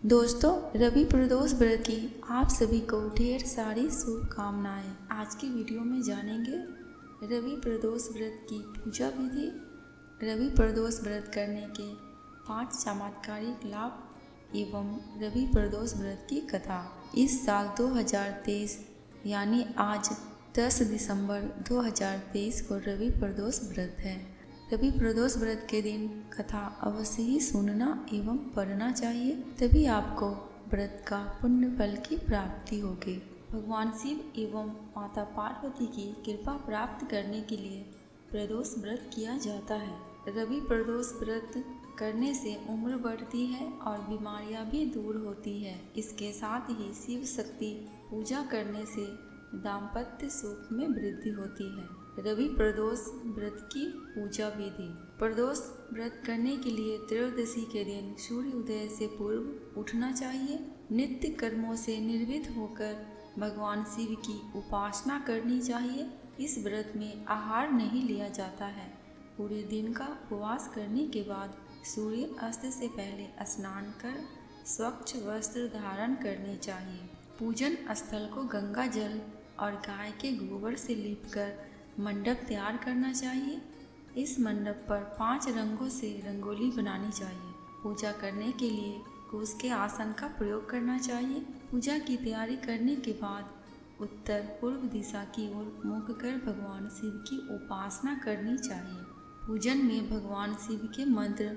दोस्तों, रवि प्रदोष व्रत की आप सभी को ढेर सारी शुभकामनाएं। आज की वीडियो में जानेंगे रवि प्रदोष व्रत की पूजा विधि, रवि प्रदोष व्रत करने के 5 चमत्कारिक लाभ एवं रवि प्रदोष व्रत की कथा। इस साल 2023 यानी आज 10 दिसंबर 2023 को रवि प्रदोष व्रत है। रवि प्रदोष व्रत के दिन कथा अवश्य ही सुनना एवं पढ़ना चाहिए, तभी आपको व्रत का पुण्य फल की प्राप्ति होगी। भगवान शिव एवं माता पार्वती की कृपा प्राप्त करने के लिए प्रदोष व्रत किया जाता है। रवि प्रदोष व्रत करने से उम्र बढ़ती है और बीमारियां भी दूर होती है। इसके साथ ही शिव शक्ति पूजा करने से दाम्पत्य सुख में वृद्धि होती है। रवि प्रदोष व्रत की पूजा विधि। प्रदोष व्रत करने के लिए त्रयोदशी के दिन सूर्य उदय से पूर्व उठना चाहिए। नित्य कर्मों से निर्वृत होकर भगवान शिव की उपासना करनी चाहिए। इस व्रत में आहार नहीं लिया जाता है। पूरे दिन का उपवास करने के बाद सूर्य अस्त से पहले स्नान कर स्वच्छ वस्त्र धारण करने चाहिए। पूजन स्थल को गंगा जल और गाय के गोबर से लीपकर मंडप तैयार करना चाहिए। इस मंडप पर 5 रंगों से रंगोली बनानी चाहिए। पूजा करने के लिए कुश के आसन का प्रयोग करना चाहिए। पूजा की तैयारी करने के बाद उत्तर पूर्व दिशा की ओर मुख कर भगवान शिव की उपासना करनी चाहिए। पूजन में भगवान शिव के मंत्र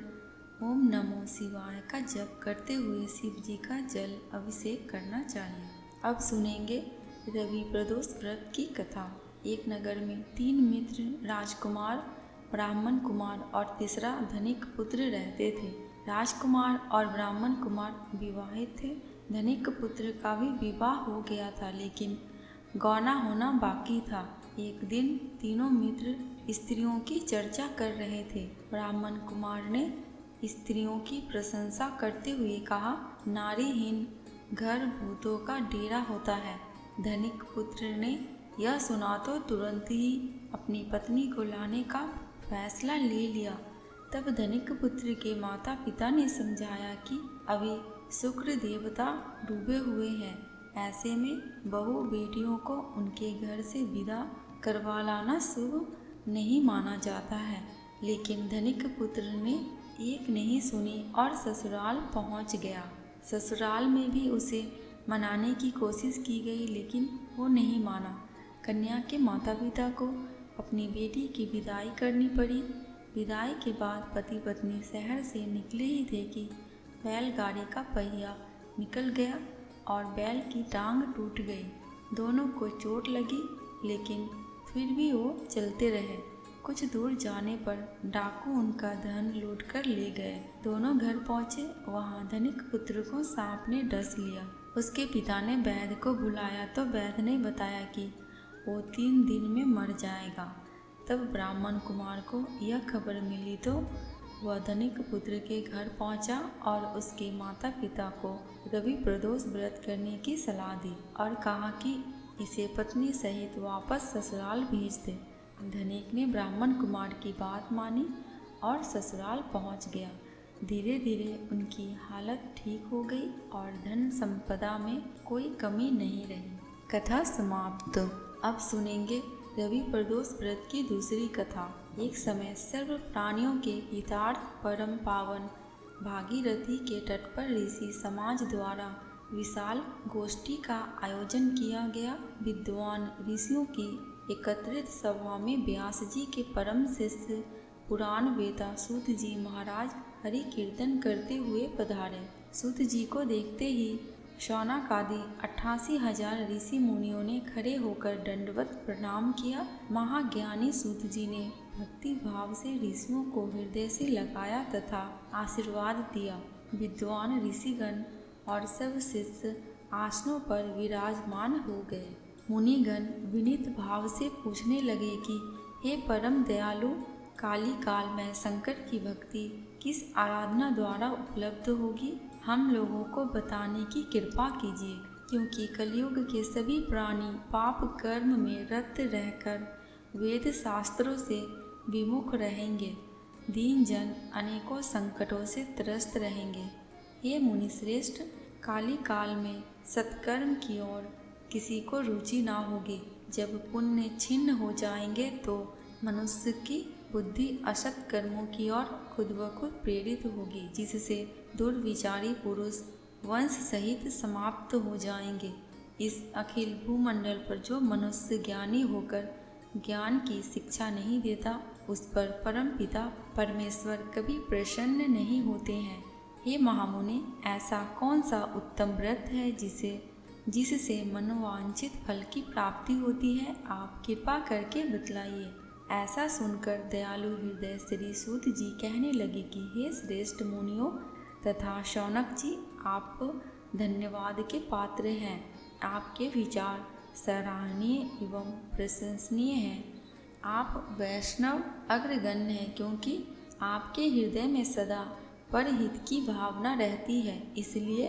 ओम नमो शिवाय का जप करते हुए शिव जी का जल अभिषेक करना चाहिए। अब सुनेंगे रवि प्रदोष व्रत की कथा। एक नगर में 3 मित्र राजकुमार, ब्राह्मण कुमार और तीसरा धनिक पुत्र रहते थे। राजकुमार और ब्राह्मण कुमार विवाहित थे। धनिक पुत्र का भी विवाह हो गया था, लेकिन गौना होना बाकी था। एक दिन तीनों मित्र स्त्रियों की चर्चा कर रहे थे। ब्राह्मण कुमार ने स्त्रियों की प्रशंसा करते हुए कहा, नारीहीन घर भूतों का डेरा होता है। धनिक पुत्र ने यह सुना तो तुरंत ही अपनी पत्नी को लाने का फैसला ले लिया। तब धनिक पुत्र के माता पिता ने समझाया कि अभी शुक्र देवता डूबे हुए हैं, ऐसे में बहू बेटियों को उनके घर से विदा करवा लाना शुभ नहीं माना जाता है। लेकिन धनिक पुत्र ने एक नहीं सुनी और ससुराल पहुंच गया। ससुराल में भी उसे मनाने की कोशिश की गई, लेकिन वो नहीं माना। कन्या के माता पिता को अपनी बेटी की विदाई करनी पड़ी। विदाई के बाद पति पत्नी शहर से निकले ही थे कि बैलगाड़ी का पहिया निकल गया और बैल की टांग टूट गई। दोनों को चोट लगी, लेकिन फिर भी वो चलते रहे। कुछ दूर जाने पर डाकू उनका धन लूट कर ले गए। दोनों घर पहुँचे। वहाँ धनिक पुत्र को सांप ने डस लिया। उसके पिता ने वैद्य को बुलाया तो वैद्य ने बताया कि वो 3 दिन में मर जाएगा। तब ब्राह्मण कुमार को यह खबर मिली तो वह धनिक पुत्र के घर पहुंचा और उसके माता पिता को रवि प्रदोष व्रत करने की सलाह दी और कहा कि इसे पत्नी सहित वापस ससुराल भेज दे। धनिक ने ब्राह्मण कुमार की बात मानी और ससुराल पहुंच गया। धीरे धीरे उनकी हालत ठीक हो गई और धन संपदा में कोई कमी नहीं रही। कथा समाप्त। अब सुनेंगे रवि प्रदोष व्रत की दूसरी कथा। एक समय सर्व प्राणियों के हितार्थ परम पावन भागीरथी के तट पर ऋषि समाज द्वारा विशाल गोष्ठी का आयोजन किया गया। विद्वान ऋषियों की एकत्रित सभा में व्यास जी के परम शिष्य पुराण वेता सूत जी महाराज हरि कीर्तन करते हुए पधारे। सूत जी को देखते ही शौनक आदि 88,000 ऋषि मुनियों ने खड़े होकर दंडवत प्रणाम किया। महाज्ञानी सूत जी ने भक्ति भाव से ऋषियों को हृदय से लगाया तथा आशीर्वाद दिया। विद्वान ऋषिगण और सब शिष्य आसनों पर विराजमान हो गए। मुनिगण विनीत भाव से पूछने लगे कि हे परम दयालु, काली काल में संकट की भक्ति किस आराधना द्वारा उपलब्ध होगी? हम लोगों को बताने की कृपा कीजिए, क्योंकि कलयुग के सभी प्राणी पाप कर्म में रत रहकर वेद शास्त्रों से विमुख रहेंगे। दीन जन अनेकों संकटों से त्रस्त रहेंगे। हे मुनिश्रेष्ठ, काली काल में सत्कर्म की ओर किसी को रुचि ना होगी। जब पुण्य छिन्न हो जाएंगे तो मनुष्य की बुद्धि असत कर्मों की ओर खुद ब खुद प्रेरित होगी, जिससे दुर्विचारी पुरुष वंश सहित समाप्त हो जाएंगे। इस अखिल भूमंडल पर जो मनुष्य ज्ञानी होकर ज्ञान की शिक्षा नहीं देता, उस पर परमपिता परमेश्वर कभी प्रसन्न नहीं होते हैं। हे महामुनि, ऐसा कौन सा उत्तम व्रत है जिससे मनोवांछित फल की प्राप्ति होती है? आप कृपा करके बतलाइए। ऐसा सुनकर दयालु हृदय श्री सूत जी कहने लगे कि हे श्रेष्ठ मुनियों तथा शौनक जी, आप धन्यवाद के पात्र हैं। आपके विचार सराहनीय एवं प्रशंसनीय हैं। आप वैष्णव अग्रगण्य हैं, क्योंकि आपके हृदय में सदा परहित की भावना रहती है। इसलिए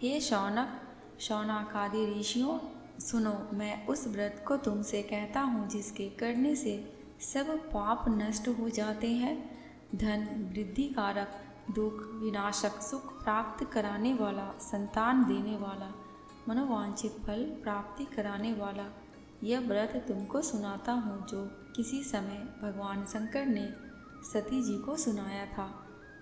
हे शौनकादि ऋषियों, सुनो, मैं उस व्रत को तुमसे कहता हूँ जिसके करने से सब पाप नष्ट हो जाते हैं। धन वृद्धि कारक, दुख विनाशक, सुख प्राप्त कराने वाला, संतान देने वाला, मनोवांछित फल प्राप्ति कराने वाला यह व्रत तुमको सुनाता हूँ, जो किसी समय भगवान शंकर ने सती जी को सुनाया था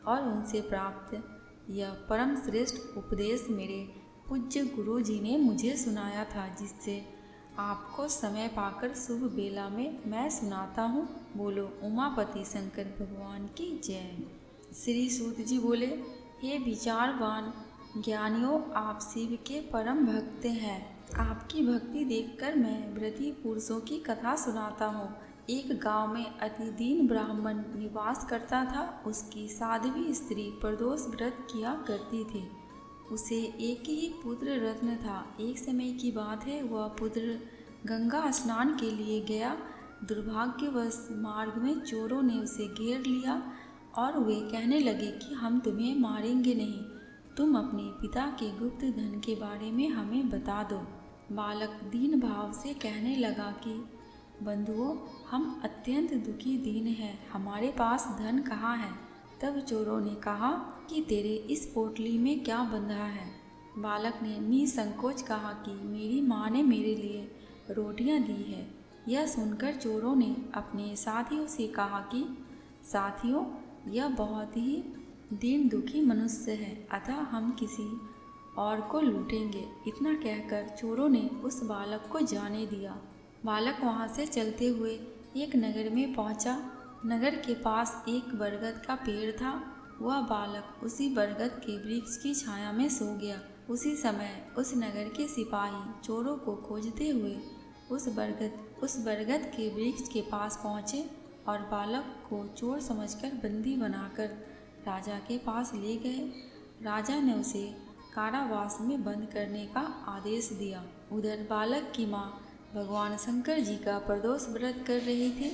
और उनसे प्राप्त यह परम श्रेष्ठ उपदेश मेरे पूज्य गुरु जी ने मुझे सुनाया था, जिससे आपको समय पाकर शुभ बेला में मैं सुनाता हूँ। बोलो उमापति शंकर भगवान की जय। श्री सूत जी बोले, हे विचारवान ज्ञानियों, आप शिव के परम भक्त हैं। आपकी भक्ति देखकर मैं व्रती पुरुषों की कथा सुनाता हूँ। एक गांव में अति दीन ब्राह्मण निवास करता था। उसकी साध्वी स्त्री प्रदोष व्रत किया करती थी। उसे एक ही पुत्र रत्न था। एक समय की बात है, वह पुत्र गंगा स्नान के लिए गया। दुर्भाग्यवश मार्ग में चोरों ने उसे घेर लिया और वे कहने लगे कि हम तुम्हें मारेंगे नहीं, तुम अपने पिता के गुप्त धन के बारे में हमें बता दो। बालक दीन भाव से कहने लगा कि बंधुओं, हम अत्यंत दुखी दीन हैं, हमारे पास धन कहाँ है। तब चोरों ने कहा कि तेरे इस पोटली में क्या बंधा है। बालक ने निसंकोच कहा कि मेरी माँ ने मेरे लिए रोटियां दी है। यह सुनकर चोरों ने अपने साथियों से कहा कि साथियों, यह बहुत ही दीन दुखी मनुष्य है, अतः हम किसी और को लूटेंगे। इतना कहकर चोरों ने उस बालक को जाने दिया। बालक वहाँ से चलते हुए एक नगर में पहुँचा। नगर के पास एक बरगद का पेड़ था। वह बालक उसी बरगद के वृक्ष की छाया में सो गया। उसी समय उस नगर के सिपाही चोरों को खोजते हुए उस बरगद के वृक्ष के पास पहुँचे और बालक को चोर समझकर बंदी बनाकर राजा के पास ले गए। राजा ने उसे कारावास में बंद करने का आदेश दिया। उधर बालक की माँ भगवान शंकर जी का प्रदोष व्रत कर रही थी।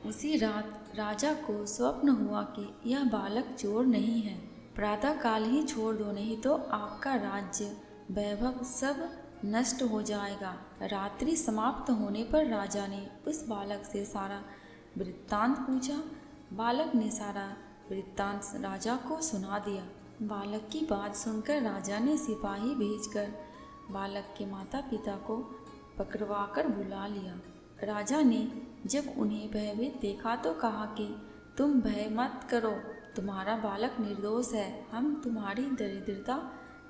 उसी रात राजा को स्वप्न हुआ कि यह बालक चोर नहीं है, प्रातः काल ही छोड़ दो, नहीं तो आपका राज्य वैभव सब नष्ट हो जाएगा। रात्रि समाप्त होने पर राजा ने उस बालक से सारा वृत्तांत पूछा। बालक ने सारा वृत्तांत राजा को सुना दिया। बालक की बात सुनकर राजा ने सिपाही भेजकर बालक के माता पिता को पकड़वाकर बुला लिया। राजा ने जब उन्हें भयभीत देखा तो कहा कि तुम भय मत करो, तुम्हारा बालक निर्दोष है। हम तुम्हारी दरिद्रता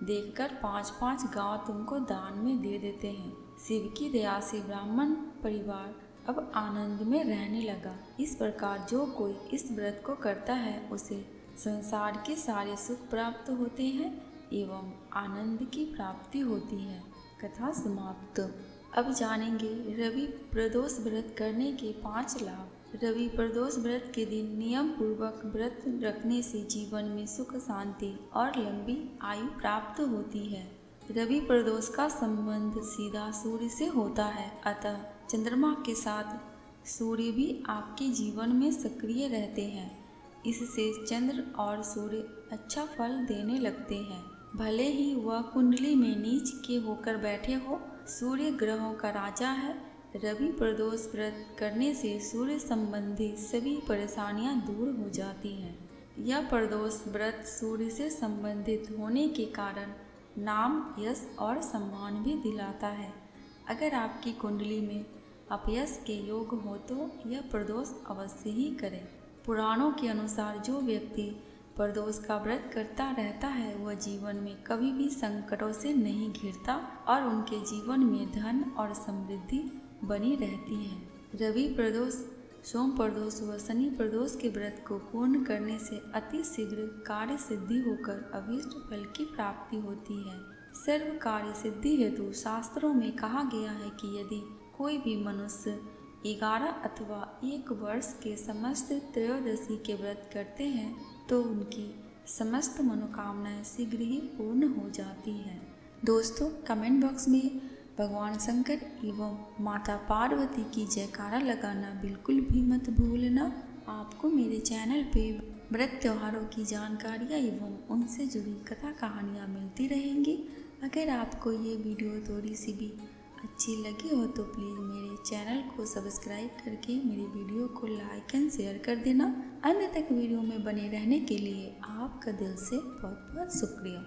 देखकर 5-5 गांव तुमको दान में दे देते हैं। शिव की दया से ब्राह्मण परिवार अब आनंद में रहने लगा। इस प्रकार जो कोई इस व्रत को करता है उसे संसार के सारे सुख प्राप्त होते हैं एवं आनंद की प्राप्ति होती है। कथा समाप्त। अब जानेंगे रवि प्रदोष व्रत करने के 5 लाभ। रवि प्रदोष व्रत के दिन नियम पूर्वक व्रत रखने से जीवन में सुख शांति और लंबी आयु प्राप्त होती है। रवि प्रदोष का संबंध सीधा सूर्य से होता है, अतः चंद्रमा के साथ सूर्य भी आपके जीवन में सक्रिय रहते हैं। इससे चंद्र और सूर्य अच्छा फल देने लगते हैं। भले ही वह कुंडली में नीच के होकर बैठे हो, सूर्य ग्रहों का राजा है। रवि प्रदोष व्रत करने से सूर्य संबंधी सभी परेशानियां दूर हो जाती हैं। यह प्रदोष व्रत सूर्य से संबंधित होने के कारण नाम, यश और सम्मान भी दिलाता है। अगर आपकी कुंडली में अपयश के योग हो तो यह प्रदोष अवश्य ही करें। पुराणों के अनुसार जो व्यक्ति प्रदोष का व्रत करता रहता है वह जीवन में कभी भी संकटों से नहीं घिरता और उनके जीवन में धन और समृद्धि बनी रहती है। रवि प्रदोष, सोम प्रदोष व शनि प्रदोष के व्रत को पूर्ण करने से अति शीघ्र कार्य सिद्धि होकर अभीष्ट फल की प्राप्ति होती है। सर्व कार्य सिद्धि हेतु शास्त्रों में कहा गया है कि यदि कोई भी मनुष्य 11 अथवा 1 वर्ष के समस्त त्रयोदशी के व्रत करते हैं तो उनकी समस्त मनोकामनाएं शीघ्र ही पूर्ण हो जाती हैं। दोस्तों, कमेंट बॉक्स में भगवान शंकर एवं माता पार्वती की जयकारा लगाना बिल्कुल भी मत भूलना। आपको मेरे चैनल पे व्रत त्योहारों की जानकारियाँ एवं उनसे जुड़ी कथा कहानियाँ मिलती रहेंगी। अगर आपको ये वीडियो थोड़ी सी भी अच्छी लगी हो तो प्लीज़ मेरे चैनल को सब्सक्राइब करके मेरे वीडियो को लाइक एंड शेयर कर देना। अंत तक वीडियो में बने रहने के लिए आपका दिल से बहुत बहुत शुक्रिया।